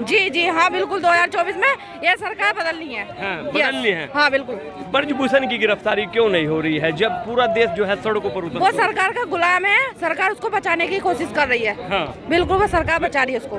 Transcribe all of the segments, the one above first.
जी जी हाँ बिल्कुल 2024 में ये सरकार बदलनी है। हाँ, बदलनी है। हाँ बिल्कुल। ब्रजभूषण की गिरफ्तारी क्यों नहीं हो रही है जब पूरा देश जो है सड़कों पर उतर? वो सरकार का गुलाम है, सरकार उसको बचाने की कोशिश कर रही है। हाँ। बिल्कुल वो सरकार बचा रही है उसको।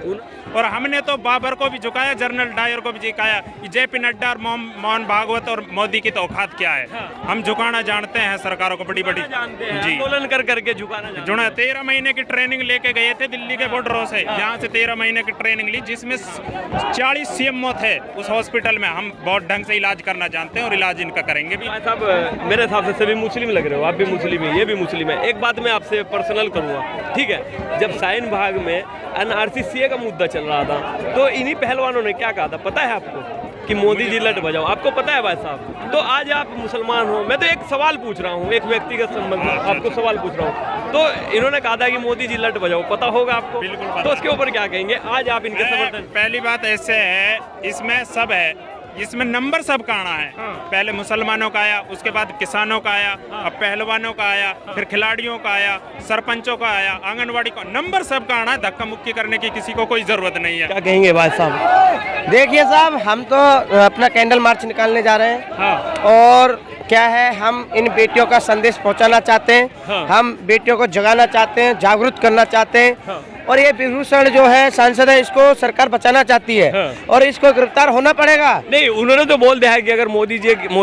और हमने तो बाबर को भी झुकाया, जनरल डायर को भी झुकाया। जेपी नड्डा और मोहन भागवत और मोदी की तो औकात क्या है। हाँ। हम झुकाना जानते हैं सरकारों को, बड़ी बड़ी जानते हैं, जी आंदोलन कर करके झुकाना जानते जुड़ा 13 महीने की ट्रेनिंग लेके गए थे दिल्ली के बॉर्डरों से। यहाँ से 13 महीने की ट्रेनिंग ली जिसमें 40 सीएमओ थे उस हॉस्पिटल में। हम बहुत ढंग से इलाज करना जानते हैं और इलाज इनका करेंगे भी। हैं। साहब मेरे हिसाब से सभी मुस्लिम लग रहे हो, आप भी मुस्लिम है, ये भी मुस्लिम है। एक बात मैं आपसे पर्सनल करूँगा, ठीक है? जब शाहीन बाग में NRC का मुद्दा चल रहा था तो इन्हीं पहलवानों ने क्या कहा था पता है आपको? कि मोदी जी लट बजाओ। आपको पता है भाई साहब? तो आज आप मुसलमान हो, मैं तो एक सवाल पूछ रहा हूँ, एक व्यक्तिगत संबंध में आपको सवाल पूछ रहा हूँ। तो इन्होंने कहा था कि मोदी जी लट बजाओ, पता होगा आपको? बिल्कुल पता। तो उसके ऊपर क्या कहेंगे? आज आप इनके समर्थन? पहली बात ऐसे है, इसमें सब है, इसमें नंबर सब का आना है। हाँ। पहले मुसलमानों का आया, उसके बाद किसानों का आया, अब पहलवानों का आया, फिर खिलाड़ियों का आया, सरपंचों का आया, आंगनवाड़ी का। नंबर सब का आना है, धक्का मुक्की करने की किसी को कोई जरूरत नहीं है। क्या कहेंगे भाई साहब? देखिए साहब, हम तो अपना कैंडल मार्च निकालने जा रहे हैं। हाँ। और क्या है, हम इन बेटियों का संदेश पहुंचाना चाहते हैं। हाँ। हम बेटियों को जगाना चाहते हैं, जागरूक करना चाहते हैं। हाँ। और ये विभूषण जो है सांसद है, इसको सरकार बचाना चाहती है। हाँ। और इसको गिरफ्तार होना पड़ेगा। नहीं, उन्होंने तो बोल दिया है कि अगर मोदी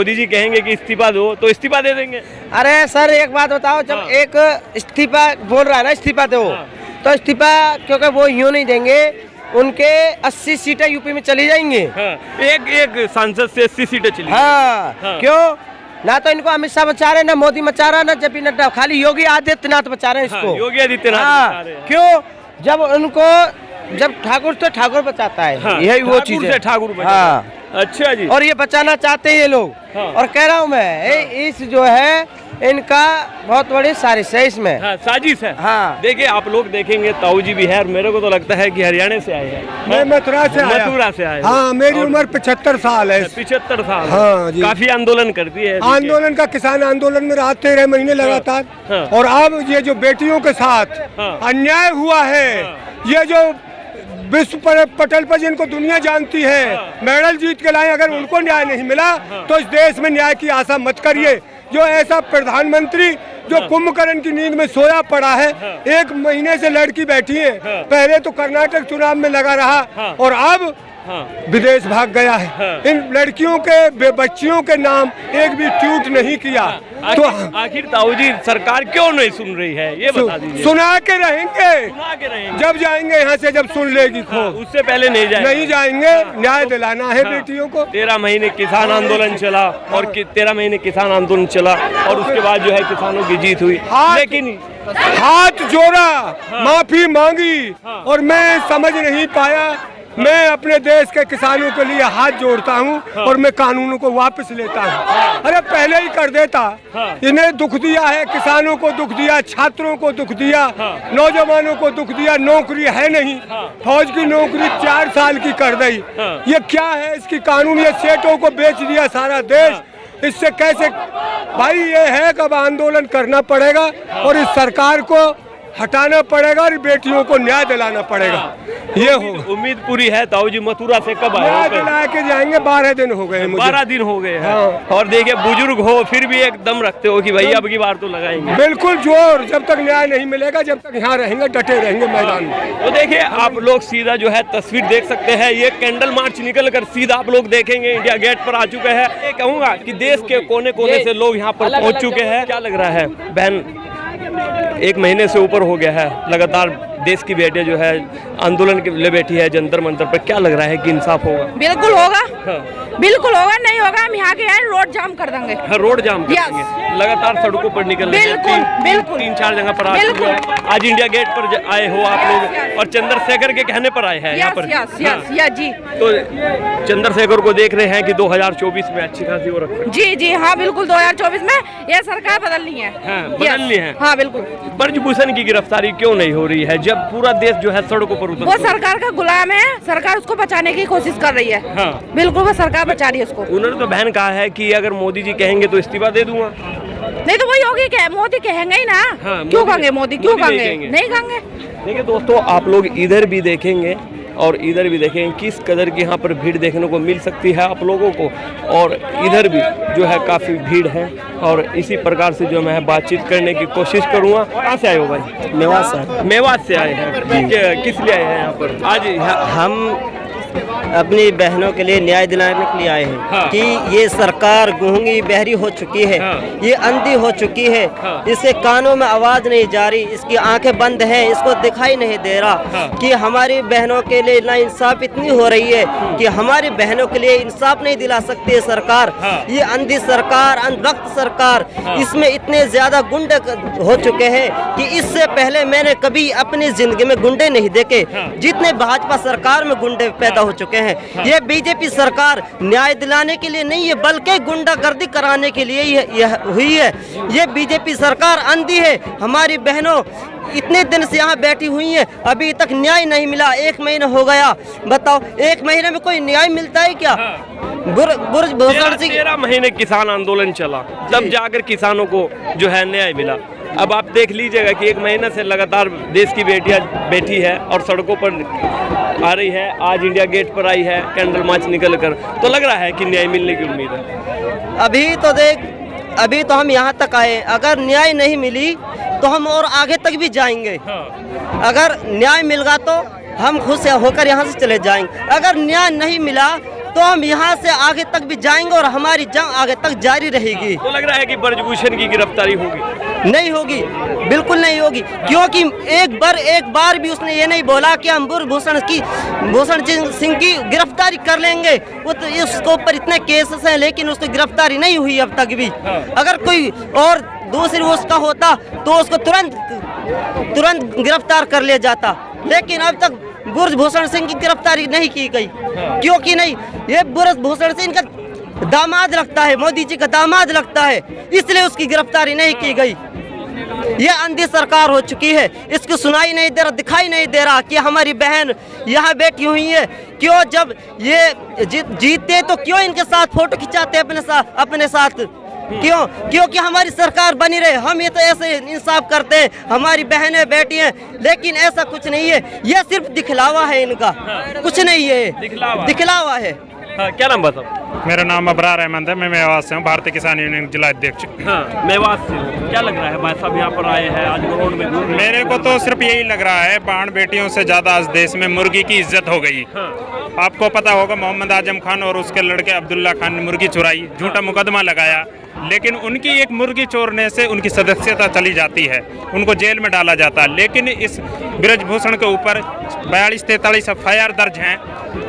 जी कहेंगे कि इस्तीफा दो तो इस्तीफा दे देंगे। अरे सर एक बात बताओ, जब हाँ। एक इस्तीफा बोल रहा है ना, इस्तीफा दो, हाँ। तो इस्तीफा क्योंकि वो यूँ नहीं देंगे, उनके 80 सीटें यूपी में चली जाएंगी। हाँ। एक सांसद से 80 सीटें चली। हाँ। हाँ। क्यों? ना तो इनको अमित शाह बचा रहे, ना मोदी बचा रहा, ना जेपी नड्डा, खाली योगी आदित्यनाथ बचा रहे हैं इसको। हाँ, योगी आदित्यनाथ हाँ। बचा रहे हैं। क्यों? जब ठाकुर तो ठाकुर बचाता है। हाँ, यही वो ठाकुर चीज से है। ठाकुर बचाता हाँ। है। अच्छा जी। और ये बचाना चाहते हैं ये लोग। हाँ। और कह रहा हूँ मैं, इस जो है इनका बहुत बड़ी साजिश है इसमें। हाँ, साजिश है। हाँ। देखिए आप लोग देखेंगे, ताऊ जी भी है और मेरे को तो लगता है कि हरियाणा से आए हैं। मैं मथुरा से आया। मथुरा से आए। हाँ, मेरी उम्र 75 साल है। 75 साल। हाँ जी। काफी आंदोलन करती है। आंदोलन का, किसान आंदोलन में रहा 13 महीने लगातार। हाँ। और अब ये जो बेटियों के साथ हाँ। अन्याय हुआ है, ये जो विश्व पटल पर जिनको दुनिया जानती है, मेडल जीत के लाए, अगर उनको न्याय नहीं मिला तो इस देश में न्याय की आशा मत करिए। जो ऐसा प्रधानमंत्री जो कुंभकर्ण की नींद में सोया पड़ा है, 1 महीने से लड़की बैठी है, पहले तो कर्नाटक चुनाव में लगा रहा और अब विदेश भाग गया है। इन लड़कियों के बच्चियों के नाम एक भी ट्वीट नहीं किया। तो आखिर ताऊ जी सरकार क्यों नहीं सुन रही है, ये बता दीजिए। सुना के रहेंगे, सुना के रहेंगे। जब जाएंगे यहाँ से, जब सुन लेगी खो। उससे पहले नहीं जाएंगे। नहीं जाएंगे, न्याय दिलाना है बेटियों को। 13 महीने किसान आंदोलन चला और 13 महीने किसान आंदोलन चला और उसके बाद जो है किसानों की जीत हुई। लेकिन हाथ जोड़ा, माफी मांगी और मैं समझ नहीं पाया। मैं अपने देश के किसानों के लिए हाथ जोड़ता हूं और मैं कानूनों को वापस लेता हूं। अरे पहले ही कर देता। इन्हें दुख दिया है, किसानों को दुख दिया, छात्रों को दुख दिया, नौजवानों को दुख दिया। नौकरी है नहीं, फौज की नौकरी 4 साल की कर दी। ये क्या है इसकी कानून? ये सेठों को बेच दिया सारा देश। इससे कैसे भाई? ये है कि अब आंदोलन करना पड़ेगा और इस सरकार को हटाना पड़ेगा और बेटियों को न्याय दिलाना पड़ेगा। ये होगा। उम्मीद पूरी है। ताऊ जी मथुरा से कब आए? न्याय दिला के जाएंगे। 12 दिन हो गए मुझे। 12 दिन हो गए हैं। हाँ। और देखिए बुजुर्ग हो फिर भी एक दम रखते हो कि भाई अब की बार तो लगाएंगे। बिल्कुल जोर, जब तक न्याय नहीं मिलेगा, जब तक यहाँ रहेंगे, डटे रहेंगे मैदान में। तो देखिए आप लोग सीधा जो है तस्वीर देख सकते हैं। ये कैंडल मार्च निकल कर सीधा आप लोग देखेंगे इंडिया गेट पर आ चुके हैं। ये कहूँगा कि देश के कोने कोने से लोग यहाँ पर पहुँच चुके हैं। क्या लग रहा है बहन, 1 महीने से ऊपर हो गया है लगातार देश की बेटियां जो है आंदोलन के लिए बैठी है जंतर मंतर पर। क्या लग रहा है कि इंसाफ होगा? बिल्कुल होगा। हाँ। बिल्कुल होगा, नहीं होगा हम यहाँ के आए रोड जाम कर देंगे। हाँ, रोड जाम कर देंगे। लगातार सड़कों पर निकल रहे हैं। बिल्कुल। 3-4 जगह पर आ चुके हैं। आज इंडिया गेट पर आए हो आप लोग और चंद्रशेखर के कहने पर आए हैं यहाँ पर। यस जी। तो चंद्रशेखर को देख रहे हैं कि 2024 में अच्छी खासी वो रख। जी जी हाँ बिल्कुल 2024 में ये सरकार बदलनी है। हाँ, बदलनी है। हाँ बिल्कुल। ब्रजभूषण की गिरफ्तारी क्यों नहीं हो रही है जब पूरा देश जो है सड़कों पर उतर? वो सरकार का गुलाम है, सरकार उसको बचाने की कोशिश कर रही है। हाँ। बिल्कुल वो सरकार बचा रही है उसको। उन्होंने तो बहन कहा है कि अगर मोदी जी कहेंगे तो इस्तीफा दे दूंगा। नहीं तो वही होगी क्या, मोदी कहेंगे ही ना। हाँ, क्यों कहेंगे मोदी? क्यों मोदी नहीं कहेंगे? कहेंगे। नहीं कहेंगे। देखिए दोस्तों, आप लोग इधर भी देखेंगे और इधर भी देखें किस कदर की यहाँ पर भीड़ देखने को मिल सकती है आप लोगों को। और इधर भी जो है काफ़ी भीड़ है और इसी प्रकार से जो मैं बातचीत करने की कोशिश करूँगा। कहाँ से आए हो भाई? मेवात से। मेवात से आए हैं। किस लिए आए हैं यहाँ पर आज? हम अपनी बहनों के लिए न्याय दिलाने के लिए आए हैं। हाँ। कि ये सरकार गूंगी बहरी हो चुकी है। हाँ। ये अंधी हो चुकी है। हाँ। इसके कानों में आवाज़ नहीं जा रही, इसकी आंखें बंद हैं, इसको दिखाई नहीं दे रहा। हाँ। कि हमारी बहनों के लिए ना इंसाफ इतनी हो रही है कि हमारी बहनों के लिए इंसाफ नहीं दिला सकती है सरकार। हाँ। ये अंधी सरकार, अंधभक्त सरकार। हाँ। इसमें इतने ज्यादा गुंडे हो चुके हैं कि इससे पहले मैंने कभी अपनी जिंदगी में गुंडे नहीं देखे हाँ। जितने भाजपा सरकार में गुंडे पैदा हो चुके हैं। ये बीजेपी सरकार न्याय दिलाने के लिए नहीं है बल्कि गुंडागर्दी कराने के लिए यह हुई है। ये बीजेपी सरकार अंधी है। हमारी बहनों इतने दिन से यहाँ बैठी हुई हैं, अभी तक न्याय नहीं मिला। 1 महीना हो गया, बताओ 1 महीने में कोई न्याय मिलता है क्या? बुरजभूषण सिंह 13 महीने किसान आंदोलन चला, तब जाकर किसानों को जो है न्याय मिला। अब आप देख लीजिएगा कि 1 महीने से लगातार देश की बेटियां बैठी है और सड़कों पर आ रही है। आज इंडिया गेट पर आई है कैंडल मार्च निकल कर, तो लग रहा है कि न्याय मिलने की उम्मीद है। अभी तो हम यहाँ तक आए, अगर न्याय नहीं मिली तो हम और आगे तक भी जाएंगे। अगर न्याय मिल गया तो हम खुश होकर यहाँ से चले जाएंगे। अगर न्याय नहीं मिला तो हम यहाँ से आगे तक भी जाएंगे और हमारी जंग आगे तक जारी रहेगी। तो लग रहा है कि ब्रजभूषण की गिरफ्तारी होगी? नहीं होगी, बिल्कुल नहीं होगी, क्योंकि एक बार भी उसने ये नहीं बोला कि हम ब्रजभूषण सिंह की गिरफ्तारी कर लेंगे। वो तो इसके ऊपर इतने केसेस हैं लेकिन उसकी गिरफ्तारी नहीं हुई अब तक भी। अगर कोई और दूसरी उसका होता तो उसको तुरंत गिरफ्तार कर लिया जाता, लेकिन अब तक ब्रजभूषण सिंह की गिरफ्तारी नहीं की गई। क्योंकि नहीं, ये ब्रजभूषण सिंह का दामाद लगता है, मोदी जी का दामाद लगता है, इसलिए उसकी गिरफ्तारी नहीं की गई। ये अंधी सरकार हो चुकी है, इसको सुनाई नहीं दे रहा, दिखाई नहीं दे रहा कि हमारी बहन यहाँ बैठी हुई है। क्यों जब ये जीतते तो क्यों इनके साथ फोटो खिंचाते अपने साथ? क्यों? क्योंकि हमारी सरकार बनी रहे। हम ये तो ऐसे इंसाफ करते हैं, हमारी बहनें बैठी हैं, लेकिन ऐसा कुछ नहीं है। ये सिर्फ दिखलावा है इनका, कुछ नहीं है, दिखलावा है। हाँ, क्या नाम बताओ? मेरा नाम अबरार अहमद है, मैं मेवात से हूँ, भारतीय किसान यूनियन जिला अध्यक्ष। हाँ, मेवात से हूँ। क्या लग रहा है भाई साहब यहाँ पर आए हैं आज रोड में घूम? मेरे को तो सिर्फ यही लग रहा है, बाण बेटियों से ज्यादा इस देश में मुर्गी की इज्जत हो गई। हाँ। आपको पता होगा मोहम्मद आजम खान और उसके लड़के अब्दुल्ला खान ने मुर्गी चुराई, झूठा मुकदमा लगाया, लेकिन उनकी एक मुर्गी चोरने से उनकी सदस्यता चली जाती है, उनको जेल में डाला जाता है। लेकिन इस ब्रजभूषण के ऊपर 42-43 FIR दर्ज हैं,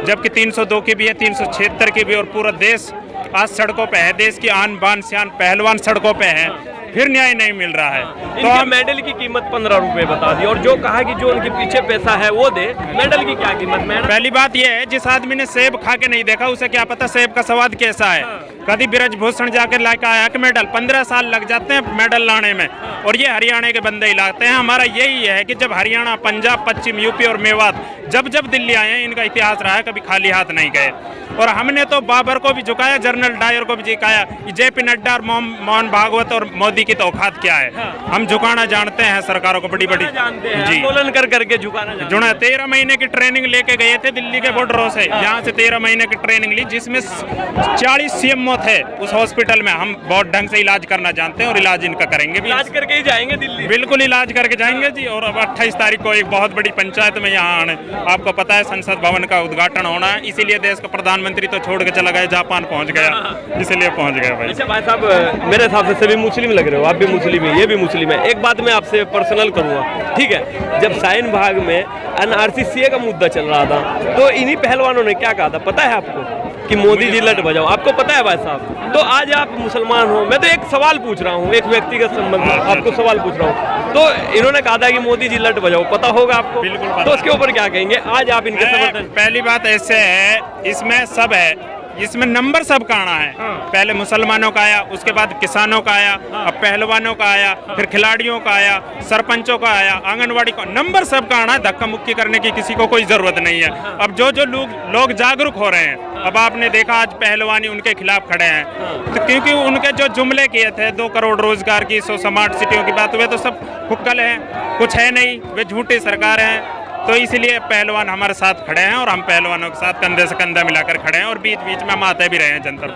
जबकि 302 की भी है, 376 की भी, और पूरा देश आज सड़कों पे है। देश की आन बान शान पहलवान सड़कों पे हैं, फिर न्याय नहीं मिल रहा है। तो हम मेडल की कीमत 15 रुपए बता दी, और जो कहा कि जो उनके पीछे पैसा है वो दे। मेडल की क्या कीमत? मैडम, पहली बात यह है, जिस आदमी ने सेब खा के नहीं देखा उसे क्या पता सेब का स्वाद कैसा है। कभी ब्रजभूषण जाकर लाके आया कि मेडल 15 साल लग जाते हैं मेडल लाने में, और ये हरियाणा के बंदे ही लाते हैं। हमारा यही है कि जब हरियाणा, पंजाब, पश्चिम यूपी और मेवात जब दिल्ली आए हैं, इनका इतिहास रहा है, कभी खाली हाथ नहीं गए। और हमने तो बाबर को भी झुकाया, जनरल डायर को भी झुकाया। JP नड्डा और मोहन भागवत और मोदी की तो औकात क्या है? हम झुकाना जानते हैं सरकारों को, बड़ी जानते हैं, जी, आंदोलन कर करके झुकाना जुड़ा। 13 महीने की ट्रेनिंग लेके गए थे दिल्ली के बॉर्डरों से, यहाँ से 13 महीने की ट्रेनिंग ली, जिसमें 40 CM थे उस हॉस्पिटल में। हम बहुत ढंग से इलाज करना जानते हैं और इलाज इनका करेंगे भी। इलाज करके ही जाएंगे दिल्ली, बिल्कुल इलाज करके जाएंगे जी। और अब 28 तारीख को एक बहुत बड़ी पंचायत में यहाँ आने, आपको पता है संसद भवन का उद्घाटन होना है, इसीलिए देश का प्रधानमंत्री तो छोड़ के चला गया, जापान पहुँच गया, इसीलिए पहुँच गया भाई। अच्छा भाई साहब, मेरे हिसाब से सभी मुस्लिम लग रहे हो, आप भी मुस्लिम है, ये भी मुस्लिम है। एक बात मैं आपसे पर्सनल करूँगा, ठीक है? जब साइन भाग में NRC का मुद्दा चल रहा था, तो इन्हीं पहलवानों ने क्या कहा था पता है आपको? कि मोदी जी लट बजाओ। आपको पता है भाई साहब? तो आज आप मुसलमान हो, मैं तो एक सवाल पूछ रहा हूँ, एक व्यक्तिगत संबंध आपको सवाल पूछ रहा हूँ। तो इन्होंने कहा था कि मोदी जी लट बजाओ, पता होगा आपको? बिल्कुल। तो उसके ऊपर क्या कहेंगे आज आप इनके समर्थन? पहली बात ऐसे है, इसमें सब है, इसमें नंबर सब का आना है। पहले मुसलमानों का आया, उसके बाद किसानों का आया, अब पहलवानों का आया, फिर खिलाड़ियों का आया, सरपंचों का आया, आंगनवाड़ी का, नंबर सब का आना है। धक्का मुक्की करने की किसी को कोई जरूरत नहीं है। अब जो लोग जागरूक हो रहे हैं, अब आपने देखा आज पहलवानी उनके खिलाफ खड़े हैं, तो क्योंकि उनके जो जुमले किए थे 2 करोड़ रोजगार की, 100 स्मार्ट सिटियों की बात, वे तो सब हुक्कल हैं, कुछ है नहीं, वे झूठी सरकार हैं। तो इसलिए पहलवान हमारे साथ खड़े हैं और हम पहलवानों के साथ कंधे से कंधा मिलाकर खड़े हैं और बीच बीच में हम आते भी रहे हैं जनता।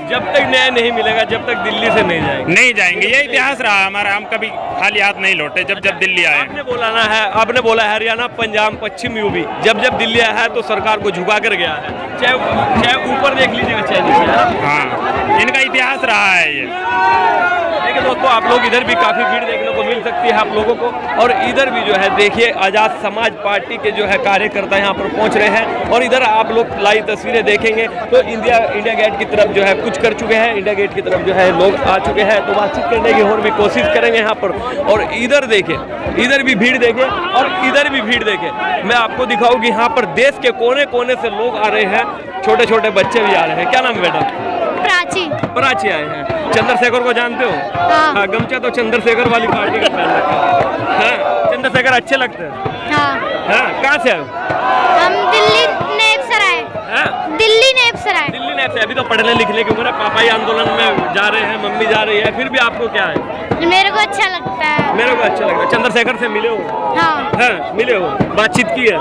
जब तक न्याय नहीं मिलेगा, जब तक दिल्ली से नहीं जाएंगे, नहीं जाएंगे, ये इतिहास रहा हमारा। हम कभी खाली हाथ नहीं लौटे जब जब दिल्ली आए। आपने बोला है हरियाणा, पंजाब, पश्चिम यूपी, जब जब दिल्ली आया है तो सरकार को झुका कर गया है, चाहे ऊपर देख लीजिएगा चाहे नीचे। हाँ, इनका इतिहास रहा है ये। देखिए दोस्तों, आप लोग इधर भी काफी भीड़ देखने को मिल सकती है आप लोगों को, और इधर भी जो है देखिए आजाद समाज पार्टी के जो है कार्यकर्ता यहाँ पर पहुँच रहे हैं, और इधर आप लोग लाइव तस्वीरें देखेंगे तो इंडिया गेट की तरफ जो है कुछ कर चुके हैं, इंडिया गेट की तरफ जो है लोग आ चुके हैं, तो बातचीत करने की और भी कोशिश करेंगे यहाँ पर। और इधर देखिए, इधर भी भीड़ देखे और इधर भी भीड़ देखे। मैं आपको दिखाऊँ कि यहाँ पर देश के कोने कोने से लोग आ रहे हैं, छोटे छोटे बच्चे भी आ रहे हैं। क्या नाम है बेटा? प्राची आए हैं। चंद्रशेखर को जानते हो? हाँ, गमछा तो चंद्रशेखर वाली पार्टी का पहन रखा है। हाँ, चंद्रशेखर अच्छे लगते हैं। हाँ, कहाँ से आए? हम दिल्ली नेपसराय। दिल्ली नेपसराय। दिल्ली नेपसराय। अभी तो पढ़ने लिखने की उम्र है, पापा ही आंदोलन में जा रहे हैं, मम्मी जा रही है, फिर भी आपको क्या है? मेरे को अच्छा लगता है। मेरे को अच्छा लगता है। चंद्रशेखर से मिले हो? हाँ, मिले हो, बातचीत की है?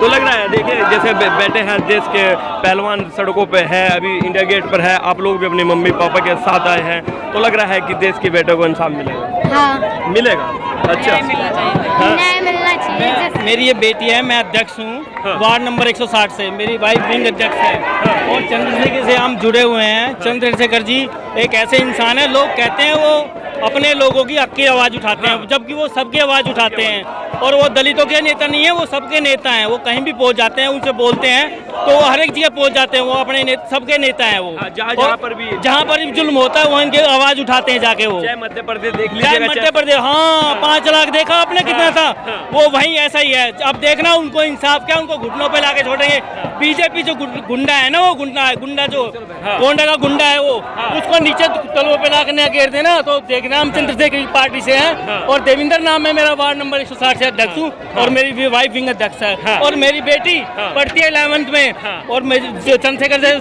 तो लग रहा है, देखिए जैसे बैठे हैं देश के पहलवान सड़कों पे है, अभी इंडिया गेट पर है, आप लोग भी अपने मम्मी पापा के साथ आए हैं, तो लग रहा है कि देश के बेटों को इंसाफ मिलेगा। हाँ, मिलेगा। अच्छा, न्याय मिलना चाहिए। मेरी ये बेटी है, मैं अध्यक्ष हूँ वार्ड नंबर 160 से, मेरी वाइफ विंग अध्यक्ष है, और चंद्रशेखर से हम जुड़े हुए हैं। चंद्रशेखर जी एक ऐसे इंसान है, लोग कहते हैं वो अपने लोगों की हक की आवाज़ उठाते हैं, जबकि वो सबकी आवाज़ उठाते हैं, और वो दलितों के नेता नहीं है, वो सबके नेता हैं। वो कहीं भी पहुंच जाते हैं, उनसे बोलते हैं तो वो हर एक जगह पहुंच जाते हैं, वो अपने सबके नेता हैं। वो जहाँ पर भी जुल्म होता है वो इनकी आवाज़ उठाते हैं जाके। वो चाहे मध्य प्रदेश देख लीजिएगा, मध्य प्रदेश, हाँ 5 लाख देखा आपने कितना था, वो वहीं ऐसा ही है। अब देखना उनको इंसाफ क्या, उनको घुटनों पे लाके छोड़ेंगे। बीजेपी जो गुंडा है ना, वो गुंडा जो गोंडा का गुंडा है, वो उसको नीचे तलवों पे लाके घेर देना। तो देखना, हम चंद्रशेखर पार्टी से हैं, और देविंदर नाम है मेरा, वार्ड नंबर 160 से अध्यक्ष हूँ, और मेरी वाइफ विंग अध्यक्ष है, और मेरी बेटी पढ़ती है 11th में, और चंद्रशेखर से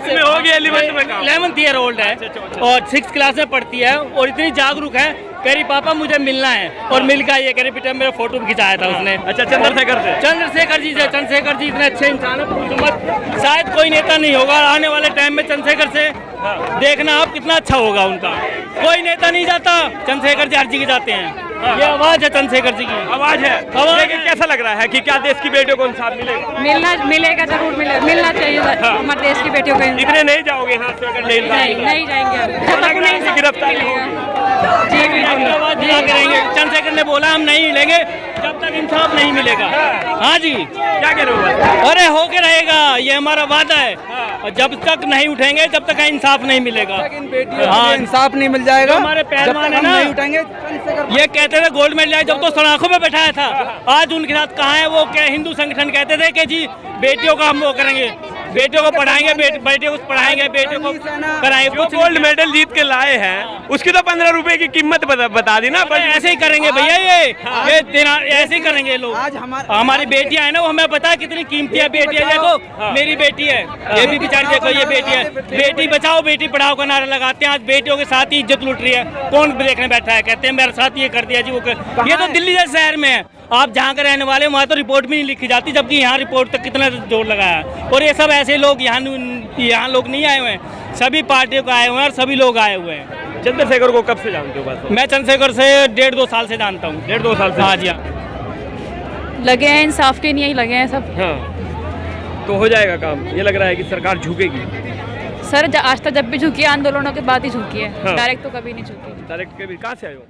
11th ईयर ओल्ड है, और 6th क्लास में पढ़ती है, और इतनी जागरूक है, कह रही पापा मुझे मिलना है, और मिल का ये कह रही बेटा मेरा फोटो भी खिंचाया था उसने। अच्छा, चंद्रशेखर जी से चंद्रशेखर जी इतने अच्छे इंसान है, शायद कोई नेता नहीं होगा आने वाले टाइम में चंद्रशेखर से। देखना आप कितना अच्छा होगा उनका। कोई नेता नहीं जाता, चंद्रशेखर जी हर जगह जाते हैं। ये आवाज है चंद्रशेखर जी की, आवाज है। लेकिन कैसा लग रहा है कि क्या देश की बेटियों को इंसाफ मिलेगा? मिलेगा जरूर, मिलना चाहिए हमारे देश की बेटियों को। इतने नहीं जाओगे हाथ से अगर नहीं जाएंगे, गिरफ्तारी जी बिल्कुल आवाज दिया करेंगे। चंद्रशेखर ने बोला हम नहीं लेंगे जब तक इंसाफ नहीं मिलेगा। हाँ जी, क्या कह रहे हो? अरे होके रहेगा, ये हमारा वादा है, और जब तक नहीं उठेंगे जब तक इंसाफ नहीं मिलेगा। हाँ, इंसाफ नहीं मिल जाएगा, हमारे पहलवान है ना, नहीं उठेंगे। ये कहते थे गोल्ड मेडल जब तो सलाखों में बैठाया था, आज उनके साथ कहाँ है? वो क्या हिंदू संगठन कहते थे कि जी बेटियों का हम वो करेंगे, बेटियों को पढ़ाएंगे, बेटियों को पढ़ाएंगे, बेटियों को कराएंगे। जो गोल्ड मेडल जीत के लाए हैं उसकी तो 15 रुपए की कीमत बता दी ना। ऐसे ही करेंगे भैया, ये देना ऐसे ही करेंगे लोग। आज हमारी बेटियां है ना, वो हमें पता है कितनी कीमती है बेटियां। देखो मेरी बेटी है, ये भी बेचारी, देखो ये बेटी है। बेटी बचाओ बेटी पढ़ाओ का नारा लगाते हैं, आज बेटियों के साथ ही इज्जत लूट रही है। कौन देखने बैठा है, कहते हैं मेरे साथ ये कर दिया जी, वो ये तो दिल्ली जैसे शहर में है। आप जहाँ के रहने वाले वहाँ तो रिपोर्ट भी नहीं लिखी जाती, जबकि यहाँ रिपोर्ट तक कितना जोर लगाया है। और ये सब ऐसे लोग यहाँ लोग नहीं आए हुए हैं, सभी पार्टियों को आए हुए हैं, और सभी लोग आए हुए हैं। चंद्रशेखर को कब से जानते हो? बस मैं चंद्रशेखर से 1.5-2 साल से जानता हूँ। 1.5-2 साल से? हाँ जी, हाँ। लगे हैं इंसाफ के लिए ही लगे हैं सब। हाँ, तो हो जाएगा काम। ये लग रहा है कि सरकार झुकेगी। सर आज तक जब भी झुकी है आंदोलनों के बाद ही झुकी है, हाँ। डायरेक्ट तो कभी नहीं झुकी। डायरेक्ट कभी? कहाँ से आए हो?